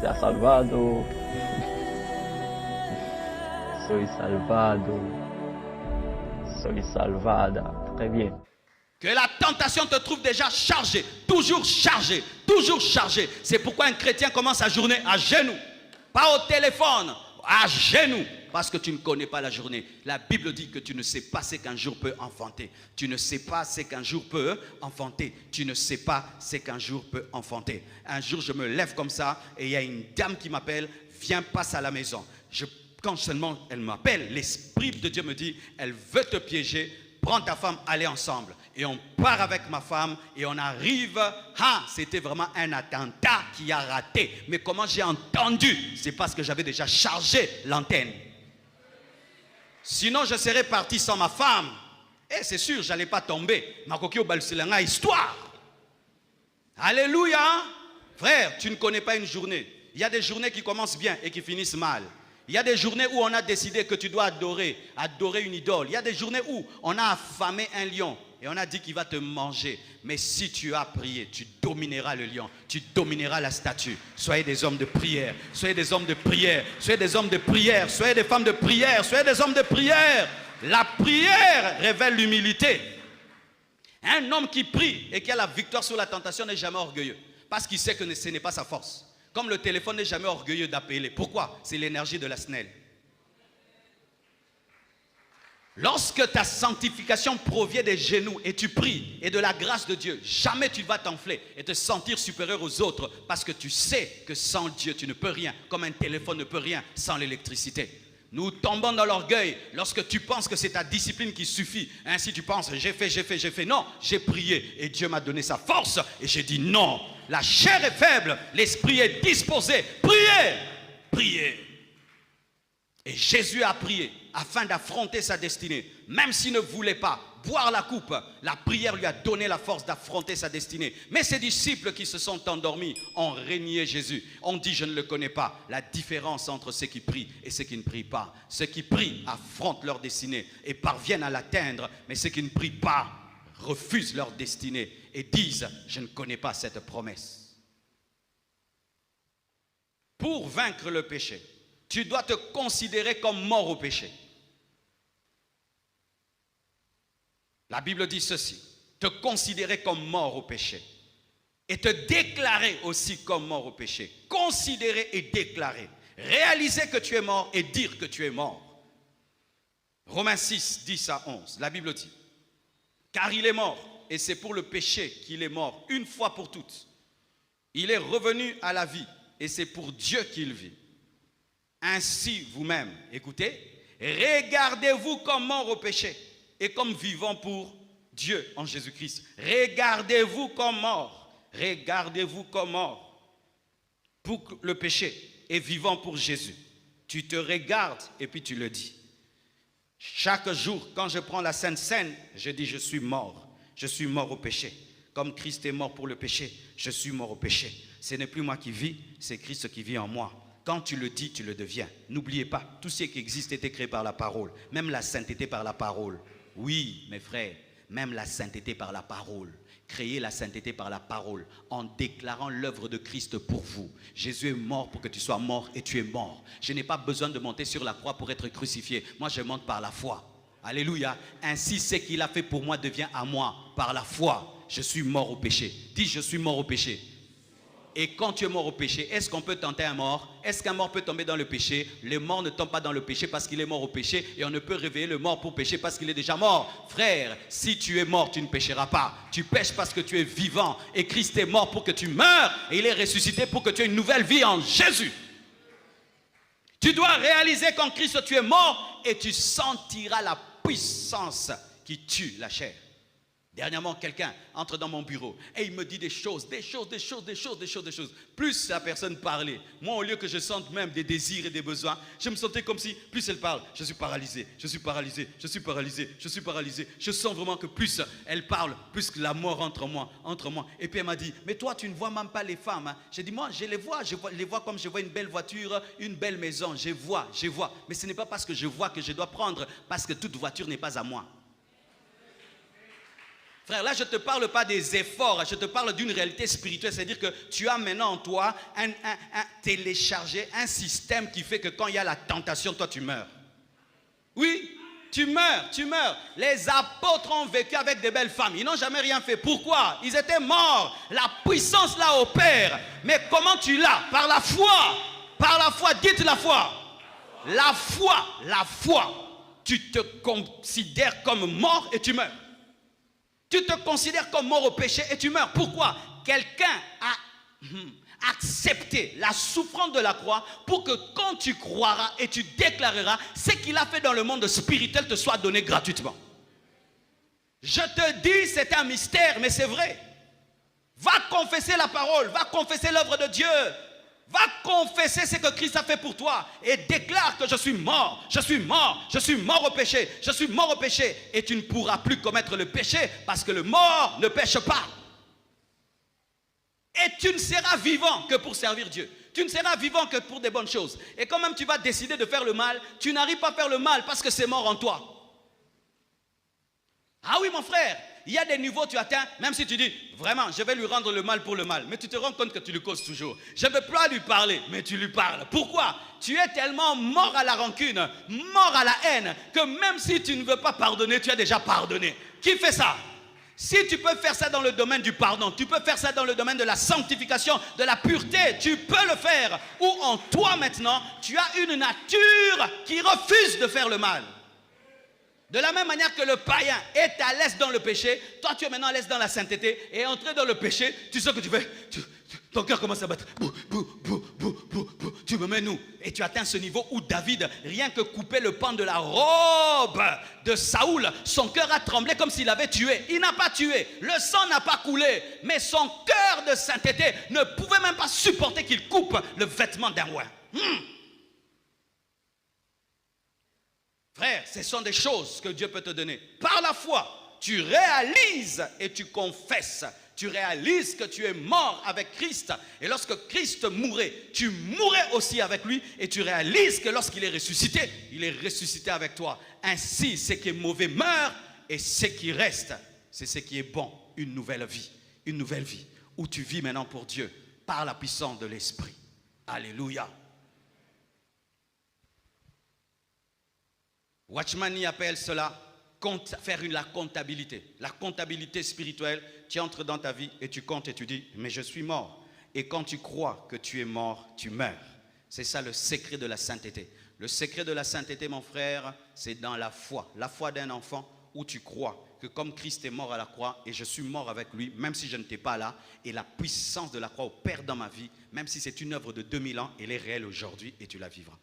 sea salvado. Soy salvado. Soy salvada. Très bien. Que la tentation te trouve déjà chargé, toujours chargé, toujours chargé. C'est pourquoi un chrétien commence sa journée à genoux. Pas au téléphone, à genoux. Parce que tu ne connais pas la journée. La Bible dit que tu ne sais pas ce qu'un jour peut enfanter. Tu ne sais pas ce qu'un jour peut enfanter. Tu ne sais pas ce qu'un jour peut enfanter. Un jour, je me lève comme ça et il y a une dame qui m'appelle. Viens, passe à la maison. Quand seulement elle m'appelle, l'Esprit de Dieu me dit, elle veut te piéger. Prends ta femme, allez ensemble. Et on part avec ma femme et on arrive. Ah, c'était vraiment un attentat qui a raté. Mais comment j'ai entendu? C'est parce que j'avais déjà chargé l'antenne. Sinon, je serais parti sans ma femme. Et c'est sûr, je n'allais pas tomber. Histoire. Alléluia. Frère, tu ne connais pas une journée. Il y a des journées qui commencent bien et qui finissent mal. Il y a des journées où on a décidé que tu dois adorer une idole. Il y a des journées où on a affamé un lion et on a dit qu'il va te manger. Mais si tu as prié, tu domineras le lion, tu domineras la statue. Soyez des hommes de prière, soyez des hommes de prière, soyez des hommes de prière, soyez des femmes de prière, soyez des hommes de prière. La prière révèle l'humilité. Un homme qui prie et qui a la victoire sur la tentation n'est jamais orgueilleux parce qu'il sait que ce n'est pas sa force. Comme le téléphone n'est jamais orgueilleux d'appeler. Pourquoi? C'est l'énergie de la snelle. Lorsque ta sanctification provient des genoux et tu pries et de la grâce de Dieu, jamais tu vas t'enfler et te sentir supérieur aux autres parce que tu sais que sans Dieu, tu ne peux rien, comme un téléphone ne peut rien sans l'électricité. Nous tombons dans l'orgueil lorsque tu penses que c'est ta discipline qui suffit. Ainsi tu penses, j'ai fait. Non, j'ai prié et Dieu m'a donné sa force et j'ai dit non. La chair est faible, l'esprit est disposé. Priez, priez. Et Jésus a prié afin d'affronter sa destinée. Même s'il ne voulait pas boire la coupe, la prière lui a donné la force d'affronter sa destinée. Mais ses disciples qui se sont endormis ont renié Jésus. On dit, je ne le connais pas. La différence entre ceux qui prient et ceux qui ne prient pas. Ceux qui prient affrontent leur destinée et parviennent à l'atteindre. Mais ceux qui ne prient pas refusent leur destinée et disent, je ne connais pas cette promesse. Pour vaincre le péché, tu dois te considérer comme mort au péché. La Bible dit ceci, te considérer comme mort au péché et te déclarer aussi comme mort au péché. Considérer et déclarer. Réaliser que tu es mort et dire que tu es mort. Romains 6, 10 à 11, la Bible dit, car il est mort et c'est pour le péché qu'il est mort une fois pour toutes. Il est revenu à la vie et c'est pour Dieu qu'il vit. Ainsi vous-même, écoutez, regardez-vous comme mort au péché et comme vivant pour Dieu en Jésus-Christ. Regardez-vous comme mort pour le péché et vivant pour Jésus. Tu te regardes et puis tu le dis. Chaque jour, quand je prends la Sainte Seine, je dis je suis mort au péché. Comme Christ est mort pour le péché, je suis mort au péché. Ce n'est plus moi qui vis, c'est Christ qui vit en moi. Quand tu le dis, tu le deviens. N'oubliez pas, tout ce qui existe était créé par la parole. Même la sainteté par la parole. Oui, mes frères, même la sainteté par la parole. Créez la sainteté par la parole en déclarant l'œuvre de Christ pour vous. Jésus est mort pour que tu sois mort et tu es mort. Je n'ai pas besoin de monter sur la croix pour être crucifié. Moi, je monte par la foi. Alléluia. Ainsi, ce qu'il a fait pour moi devient à moi par la foi. Je suis mort au péché. Dis, je suis mort au péché. Et quand tu es mort au péché, est-ce qu'on peut tenter un mort? Est-ce qu'un mort peut tomber dans le péché? Le mort ne tombe pas dans le péché parce qu'il est mort au péché. Et on ne peut réveiller le mort pour pécher parce qu'il est déjà mort. Frère, si tu es mort, tu ne pécheras pas. Tu pêches parce que tu es vivant. Et Christ est mort pour que tu meurs. Et il est ressuscité pour que tu aies une nouvelle vie en Jésus. Tu dois réaliser qu'en Christ tu es mort et tu sentiras la puissance qui tue la chair. Dernièrement, quelqu'un entre dans mon bureau et il me dit des choses. Plus la personne parlait, moi au lieu que je sente même des désirs et des besoins, je me sentais comme si, plus elle parle, je suis paralysé. Je sens vraiment que plus elle parle, plus que la mort entre moi. Et puis elle m'a dit, mais toi tu ne vois même pas les femmes. Hein. J'ai dit, moi je les vois comme je vois une belle voiture, une belle maison, je vois. Mais ce n'est pas parce que je vois que je dois prendre, parce que toute voiture n'est pas à moi. Frère, là, je ne te parle pas des efforts, je te parle d'une réalité spirituelle. C'est-à-dire que tu as maintenant en toi téléchargé un système qui fait que quand il y a la tentation, toi, tu meurs. Oui, tu meurs. Les apôtres ont vécu avec des belles femmes. Ils n'ont jamais rien fait. Pourquoi? Ils étaient morts. La puissance là opère. Mais comment tu l'as? Par la foi. Par la foi. Dites la foi. La foi. Tu te considères comme mort et tu meurs. Tu te considères comme mort au péché et tu meurs. Pourquoi? Quelqu'un a accepté la souffrance de la croix pour que quand tu croiras et tu déclareras, ce qu'il a fait dans le monde spirituel te soit donné gratuitement. Je te dis, c'est un mystère, mais c'est vrai. Va confesser la parole, va confesser l'œuvre de Dieu. Va confesser ce que Christ a fait pour toi et déclare que je suis mort au péché, je suis mort au péché. Et tu ne pourras plus commettre le péché parce que le mort ne pêche pas. Et tu ne seras vivant que pour servir Dieu. Tu ne seras vivant que pour des bonnes choses. Et quand même tu vas décider de faire le mal, tu n'arrives pas à faire le mal parce que c'est mort en toi. Ah oui mon frère, il y a des niveaux tu atteins, même si tu dis, vraiment, je vais lui rendre le mal pour le mal. Mais tu te rends compte que tu lui causes toujours. Je ne veux plus lui parler, mais tu lui parles. Pourquoi? Tu es tellement mort à la rancune, mort à la haine, que même si tu ne veux pas pardonner, tu as déjà pardonné. Qui fait ça? Si tu peux faire ça dans le domaine du pardon, tu peux faire ça dans le domaine de la sanctification, de la pureté, tu peux le faire. Ou en toi maintenant, tu as une nature qui refuse de faire le mal. De la même manière que le païen est à l'aise dans le péché, toi tu es maintenant à l'aise dans la sainteté et entré dans le péché, tu sais que tu fais, ton cœur commence à battre, tu me mets nous. Et tu atteins ce niveau où David, rien que couper le pan de la robe de Saoul, son cœur a tremblé comme s'il avait tué. Il n'a pas tué, le sang n'a pas coulé, mais son cœur de sainteté ne pouvait même pas supporter qu'il coupe le vêtement d'un roi. Frère, ce sont des choses que Dieu peut te donner. Par la foi, tu réalises et tu confesses. Tu réalises que tu es mort avec Christ. Et lorsque Christ mourait, tu mourrais aussi avec lui. Et tu réalises que lorsqu'il est ressuscité avec toi. Ainsi, ce qui est mauvais meurt. Et ce qui reste, c'est ce qui est bon. Une nouvelle vie. Une nouvelle vie. Où tu vis maintenant pour Dieu. Par la puissance de l'Esprit. Alléluia. Watchman y appelle cela faire la comptabilité. La comptabilité spirituelle, tu entres dans ta vie et tu comptes et tu dis, mais je suis mort. Et quand tu crois que tu es mort, tu meurs. C'est ça le secret de la sainteté. Le secret de la sainteté, mon frère, c'est dans la foi. La foi d'un enfant où tu crois que comme Christ est mort à la croix et je suis mort avec lui, même si je n'étais pas là, et la puissance de la croix opère dans ma vie, même si c'est une œuvre de 2000 ans, elle est réelle aujourd'hui et tu la vivras.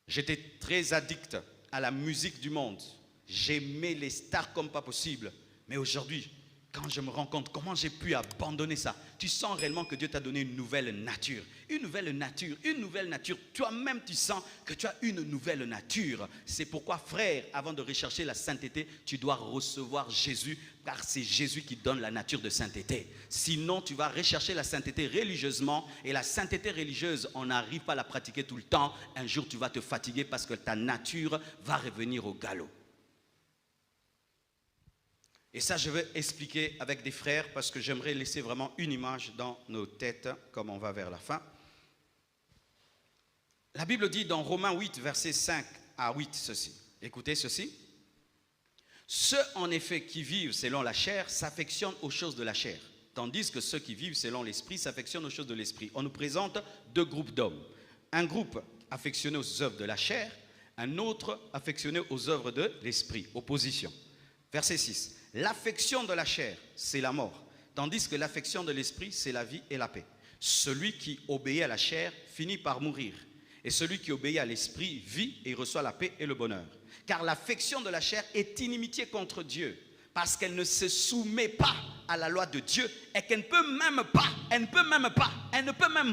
J'étais très addict à la musique du monde. J'aimais les stars comme pas possible. Mais aujourd'hui, quand je me rends compte comment j'ai pu abandonner ça, tu sens réellement que Dieu t'a donné une nouvelle nature. Une nouvelle nature, une nouvelle nature. Toi-même, tu sens que tu as une nouvelle nature. C'est pourquoi, frère, avant de rechercher la sainteté, tu dois recevoir Jésus, car c'est Jésus qui donne la nature de sainteté. Sinon, tu vas rechercher la sainteté religieusement, et la sainteté religieuse, on n'arrive pas à la pratiquer tout le temps. Un jour, tu vas te fatiguer parce que ta nature va revenir au galop. Et ça, je vais expliquer avec des frères parce que j'aimerais laisser vraiment une image dans nos têtes comme on va vers la fin. La Bible dit dans Romains 8, versets 5 à 8, ceci. Écoutez ceci. Ceux en effet qui vivent selon la chair s'affectionnent aux choses de la chair, tandis que ceux qui vivent selon l'esprit s'affectionnent aux choses de l'esprit. On nous présente deux groupes d'hommes. Un groupe affectionné aux œuvres de la chair, un autre affectionné aux œuvres de l'esprit. Opposition. Verset 6. L'affection de la chair, c'est la mort, tandis que l'affection de l'esprit, c'est la vie et la paix. Celui qui obéit à la chair finit par mourir, et celui qui obéit à l'esprit vit et reçoit la paix et le bonheur. Car l'affection de la chair est inimitié contre Dieu, parce qu'elle ne se soumet pas à la loi de Dieu, et qu'elle ne peut même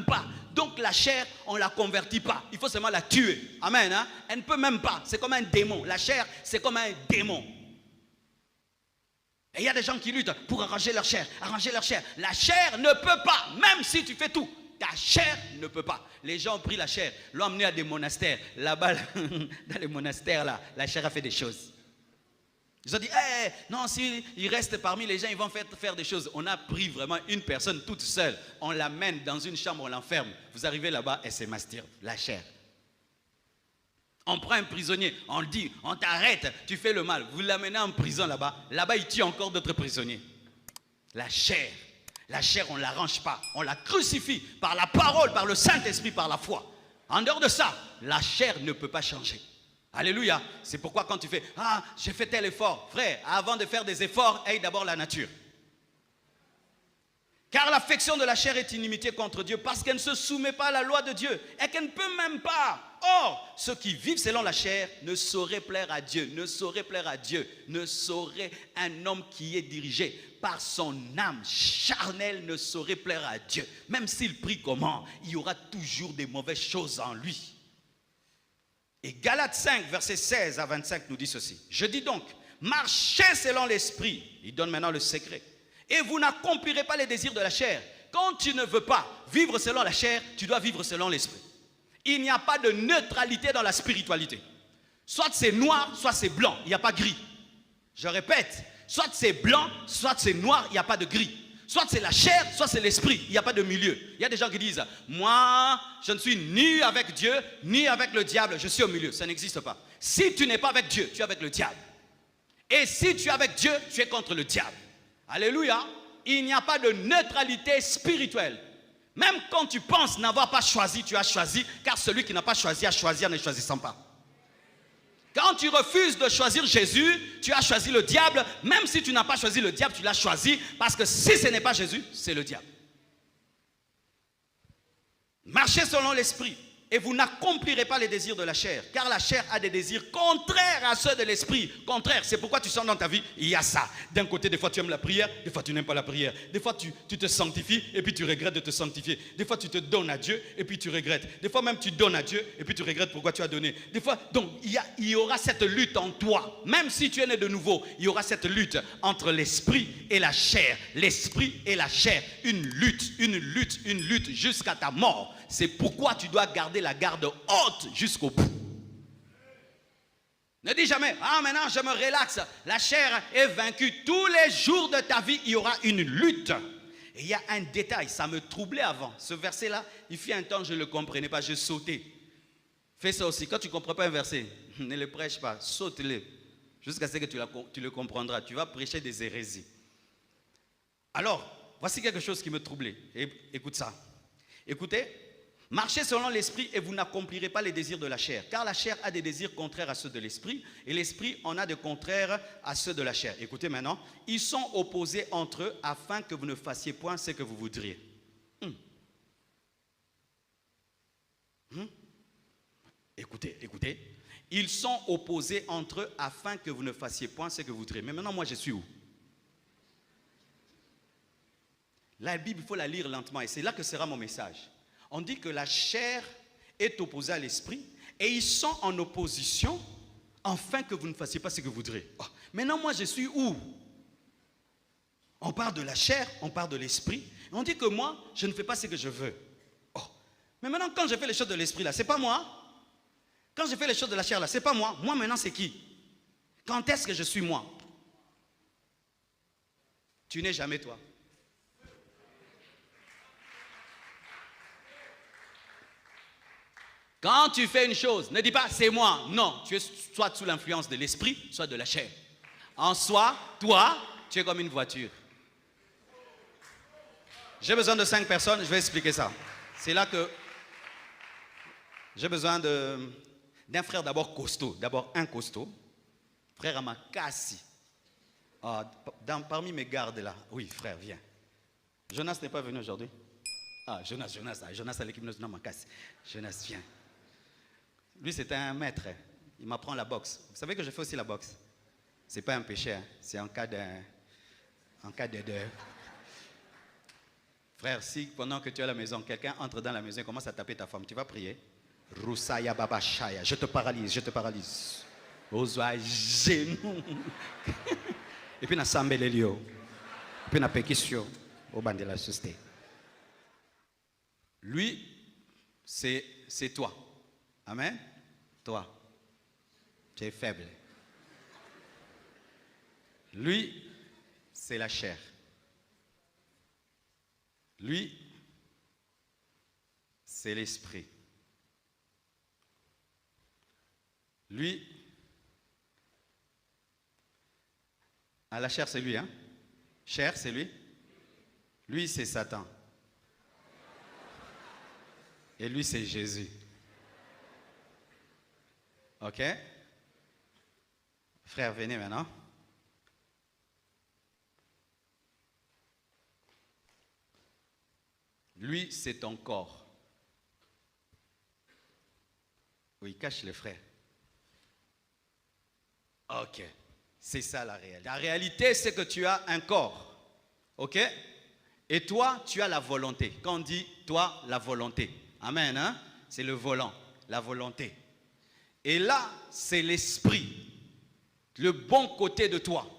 pas. Donc la chair, on ne la convertit pas, il faut seulement la tuer. Amen. Hein? Elle ne peut même pas, c'est comme un démon. La chair, c'est comme un démon. Et il y a des gens qui luttent pour arranger leur chair, La chair ne peut pas, même si tu fais tout. Ta chair ne peut pas. Les gens ont pris la chair, l'ont emmené à des monastères. Là-bas, dans les monastères, là, la chair a fait des choses. Ils ont dit, non, s'il reste parmi les gens, ils vont faire des choses. On a pris vraiment une personne toute seule. On l'amène dans une chambre, on l'enferme. Vous arrivez là-bas et c'est mastir, la chair. On prend un prisonnier, on le dit, on t'arrête, tu fais le mal. Vous l'amenez en prison là-bas. Là-bas, il tue encore d'autres prisonniers. La chair, on ne l'arrange pas. On la crucifie par la parole, par le Saint-Esprit, par la foi. En dehors de ça, la chair ne peut pas changer. Alléluia. C'est pourquoi quand tu fais, j'ai fait tel effort. Frère, avant de faire des efforts, aie d'abord la nature. Car l'affection de la chair est inimitié contre Dieu parce qu'elle ne se soumet pas à la loi de Dieu et qu'elle ne peut même pas. Or, ceux qui vivent selon la chair ne sauraient plaire à Dieu, ne sauraient un homme qui est dirigé par son âme charnelle ne saurait plaire à Dieu. Même s'il prie comment, il y aura toujours des mauvaises choses en lui. Et Galates 5, versets 16 à 25 nous dit ceci. Je dis donc, marchez selon l'esprit. Il donne maintenant le secret. Et vous n'accomplirez pas les désirs de la chair. Quand tu ne veux pas vivre selon la chair, tu dois vivre selon l'esprit. Il n'y a pas de neutralité dans la spiritualité. Soit c'est noir, soit c'est blanc. Il n'y a pas gris. Je répète, soit c'est blanc, soit c'est noir, il n'y a pas de gris. Soit c'est la chair, soit c'est l'esprit. Il n'y a pas de milieu. Il y a des gens qui disent, moi, je ne suis ni avec Dieu, ni avec le diable. Je suis au milieu. Ça n'existe pas. Si tu n'es pas avec Dieu, tu es avec le diable. Et si tu es avec Dieu, tu es contre le diable. Alléluia. Il n'y a pas de neutralité spirituelle. Même quand tu penses n'avoir pas choisi, tu as choisi. Car celui qui n'a pas choisi a choisi en ne choisissant pas. Quand tu refuses de choisir Jésus, tu as choisi le diable. Même si tu n'as pas choisi le diable, tu l'as choisi. Parce que si ce n'est pas Jésus, c'est le diable. Marchez selon l'esprit. Et vous n'accomplirez pas les désirs de la chair. Car la chair a des désirs contraires à ceux de l'esprit. Contraires. C'est pourquoi tu sens dans ta vie, il y a ça. D'un côté, des fois tu aimes la prière, des fois tu n'aimes pas la prière. Des fois tu te sanctifies et puis tu regrettes de te sanctifier. Des fois tu te donnes à Dieu et puis tu regrettes. Des fois même tu donnes à Dieu et puis tu regrettes pourquoi tu as donné. Des fois, donc il y aura cette lutte en toi. Même si tu es né de nouveau, il y aura cette lutte entre l'esprit et la chair. L'esprit et la chair. Une lutte jusqu'à ta mort. C'est pourquoi tu dois garder la garde haute jusqu'au bout. Ne dis jamais, maintenant je me relaxe. La chair est vaincue. Tous les jours de ta vie, il y aura une lutte. Et il y a un détail, ça me troublait avant. Ce verset-là, il fut un temps, je ne le comprenais pas, je sautais. Fais ça aussi. Quand tu ne comprends pas un verset, ne le prêche pas, saute-le. Jusqu'à ce que tu le comprendras. Tu vas prêcher des hérésies. Alors, voici quelque chose qui me troublait. Écoute ça. Écoutez. Marchez selon l'esprit et vous n'accomplirez pas les désirs de la chair. Car la chair a des désirs contraires à ceux de l'esprit et l'esprit en a de contraires à ceux de la chair. Écoutez maintenant, ils sont opposés entre eux afin que vous ne fassiez point ce que vous voudriez. Écoutez. Ils sont opposés entre eux afin que vous ne fassiez point ce que vous voudriez. Mais maintenant, moi, je suis où? La Bible, il faut la lire lentement et c'est là que sera mon message. On dit que la chair est opposée à l'esprit et ils sont en opposition afin que vous ne fassiez pas ce que vous voudrez. Maintenant, moi, je suis où? On parle de la chair, on parle de l'esprit. On dit que moi, je ne fais pas ce que je veux. Mais maintenant, quand je fais les choses de l'esprit, là, c'est pas moi. Quand je fais les choses de la chair, là, c'est pas moi. Moi, maintenant, c'est qui? Quand est-ce que je suis moi? Tu n'es jamais toi. Quand tu fais une chose, ne dis pas c'est moi. Non, tu es soit sous l'influence de l'esprit, soit de la chair. En soi, toi, tu es comme une voiture. J'ai besoin de 5 personnes, je vais expliquer ça. C'est là que j'ai besoin d'un frère d'abord costaud. D'abord un costaud. Frère Amakassi. Parmi mes gardes là. Oui, frère, viens. Jonas n'est pas venu aujourd'hui. Jonas à l'équipe nationale Amakassi. Jonas, viens. Lui, c'est un maître. Il m'apprend la boxe. Vous savez que je fais aussi la boxe. Ce n'est pas un péché. Hein. C'est en cas de... Frère, si pendant que tu es à la maison, quelqu'un entre dans la maison et commence à taper ta femme, tu vas prier. Rousaya Baba Shaya. Je te paralyse. Ozoa genou. Et puis, na sambelelio. Et puis, na pekisio. Au bande de la société. Lui, c'est toi. Amen. Toi, tu es faible. Lui, c'est la chair. Lui, c'est l'esprit. Lui, la chair, c'est lui, hein? Chair, c'est lui. Lui, c'est Satan. Et lui, c'est Jésus. OK? Frère, venez maintenant. Lui, c'est ton corps. Oui, cache les frères. Ok, c'est ça la réalité. La réalité, c'est que tu as un corps. Ok? Et toi, tu as la volonté. Quand on dit, toi, la volonté. Amen, hein? C'est le volant, la volonté. Et là, c'est l'esprit, le bon côté de toi.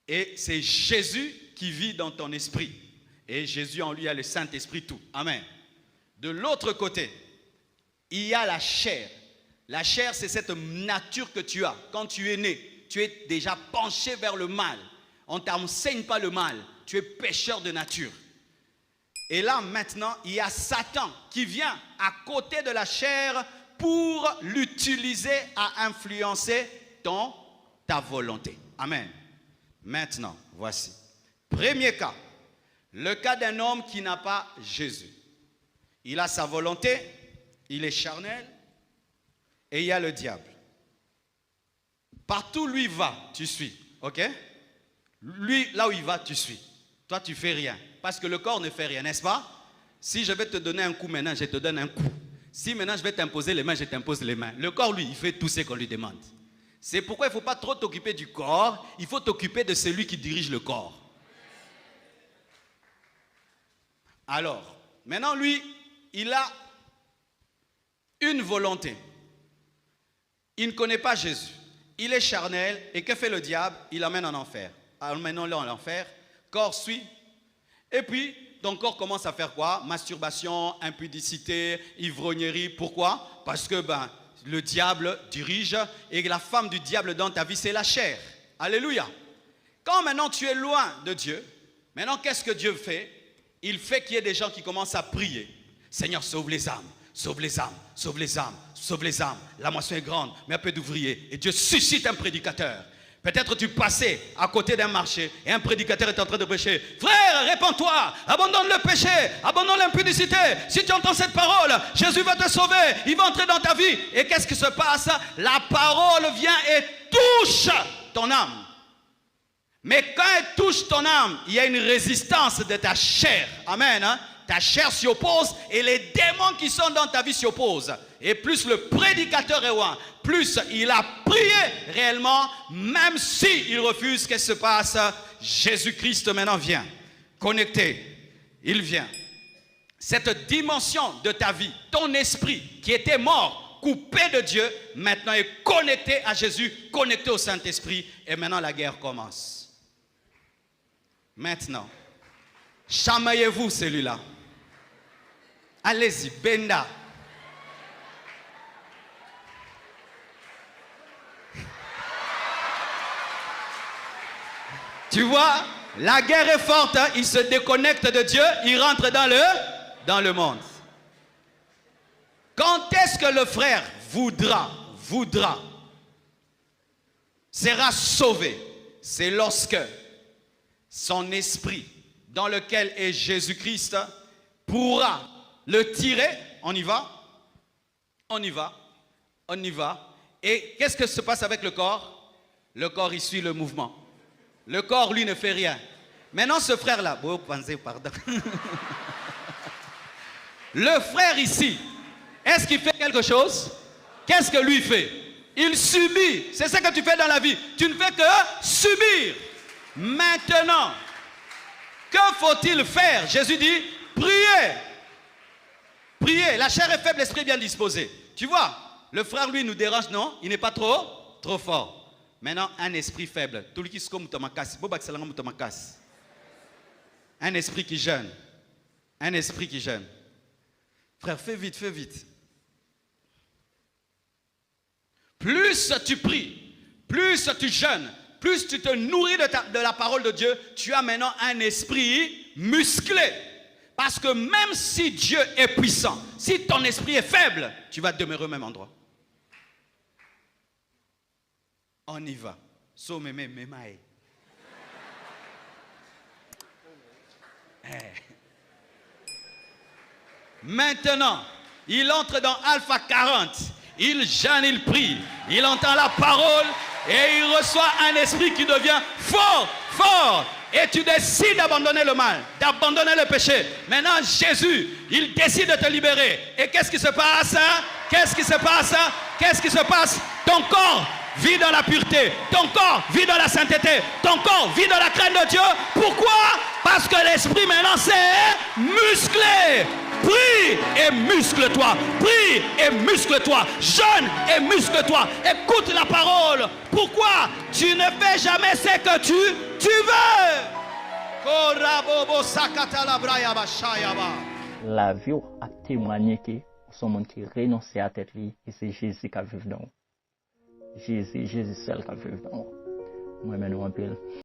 Et c'est Jésus qui vit dans ton esprit. Et Jésus en lui a le Saint-Esprit tout. Amen. De l'autre côté, il y a la chair. La chair, c'est cette nature que tu as. Quand tu es né, tu es déjà penché vers le mal. On ne t'enseigne pas le mal. Tu es pécheur de nature. Et là, maintenant, il y a Satan qui vient à côté de la chair pour l'utiliser à influencer ta volonté. Amen. Maintenant, voici. Premier cas. Le cas d'un homme qui n'a pas Jésus. Il a sa volonté, il est charnel, et il y a le diable. Partout où lui va, tu suis. Ok? Lui, là où il va, tu suis. Toi, tu fais rien. Parce que le corps ne fait rien, n'est-ce pas? Si je vais te donner un coup maintenant, je te donne un coup. Si maintenant je vais t'imposer les mains, je t'impose les mains. Le corps, lui, il fait tout ce qu'on lui demande. C'est pourquoi il ne faut pas trop t'occuper du corps. Il faut t'occuper de celui qui dirige le corps. Alors, maintenant, lui, il a une volonté. Il ne connaît pas Jésus. Il est charnel. Et que fait le diable? Il l'emmène en enfer. Emmènons-le en enfer. Corps suit. Et puis, ton corps commence à faire quoi? Masturbation, impudicité, ivrognerie. Pourquoi? Parce que le diable dirige. Et la femme du diable dans ta vie, c'est la chair. Alléluia. Quand maintenant tu es loin de Dieu, maintenant qu'est-ce que Dieu fait? Il fait qu'il y ait des gens qui commencent à prier. Seigneur, sauve les âmes, sauve les âmes, sauve les âmes, sauve les âmes. La moisson est grande, mais un peu d'ouvriers. Et Dieu suscite un prédicateur. Peut-être tu passais à côté d'un marché et un prédicateur est en train de prêcher. Frère, répands-toi, abandonne le péché, abandonne l'impudicité. Si tu entends cette parole, Jésus va te sauver, il va entrer dans ta vie. Et qu'est-ce qui se passe? La parole vient et touche ton âme. Mais quand elle touche ton âme, il y a une résistance de ta chair. Amen. Hein? Ta chair s'y oppose et les démons qui sont dans ta vie s'y opposent. Et plus le prédicateur est loin, plus il a prié réellement, même s'il refuse, qu'est-ce qui se passe? Jésus-Christ maintenant vient. Connecté, il vient. Cette dimension de ta vie, ton esprit qui était mort, coupé de Dieu, maintenant est connecté à Jésus, connecté au Saint-Esprit. Et maintenant la guerre commence. Maintenant, chamaillez-vous celui-là. Allez-y, Benda. Tu vois, la guerre est forte, hein? Il se déconnecte de Dieu, il rentre dans le monde. Quand est-ce que le frère voudra, sera sauvé? C'est lorsque son esprit, dans lequel est Jésus-Christ, pourra le tirer. On y va, on y va, on y va. Et qu'est-ce que se passe avec le corps? Le corps, il suit le mouvement. Le corps, lui, ne fait rien. Maintenant, ce frère-là, pardon. Le frère ici, est-ce qu'il fait quelque chose? Qu'est-ce que lui fait? Il subit. C'est ce que tu fais dans la vie. Tu ne fais que subir. Maintenant, que faut-il faire? Jésus dit, priez. Priez. La chair est faible, l'esprit est bien disposé. Tu vois, le frère, lui, nous dérange, non? Il n'est pas trop fort. Maintenant, un esprit faible. Un esprit qui jeûne. Un esprit qui jeûne. Frère, fais vite, fais vite. Plus tu pries, plus tu jeûnes, plus tu te nourris de la parole de Dieu, tu as maintenant un esprit musclé. Parce que même si Dieu est puissant, si ton esprit est faible, tu vas demeurer au même endroit. On y va. Maintenant, il entre dans Alpha 40. Il jeûne, il prie. Il entend la parole et il reçoit un esprit qui devient fort, fort. Et tu décides d'abandonner le mal, d'abandonner le péché. Maintenant, Jésus, il décide de te libérer. Et qu'est-ce qui se passe? Qu'est-ce qui se passe? Qu'est-ce qui se passe? Ton corps vit dans la pureté. Ton corps vit dans la sainteté. Ton corps vit dans la crainte de Dieu. Pourquoi? Parce que l'esprit maintenant c'est musclé. Prie et muscle-toi. Prie et muscle-toi. Jeûne et muscle-toi. Écoute la parole. Pourquoi? Tu ne fais jamais ce que tu veux. La vie a témoigné que son monde qui renonce à tête et c'est Jésus qui vit dans nous. Jésus seul qui vit dans nous. Moi, je m'en pile.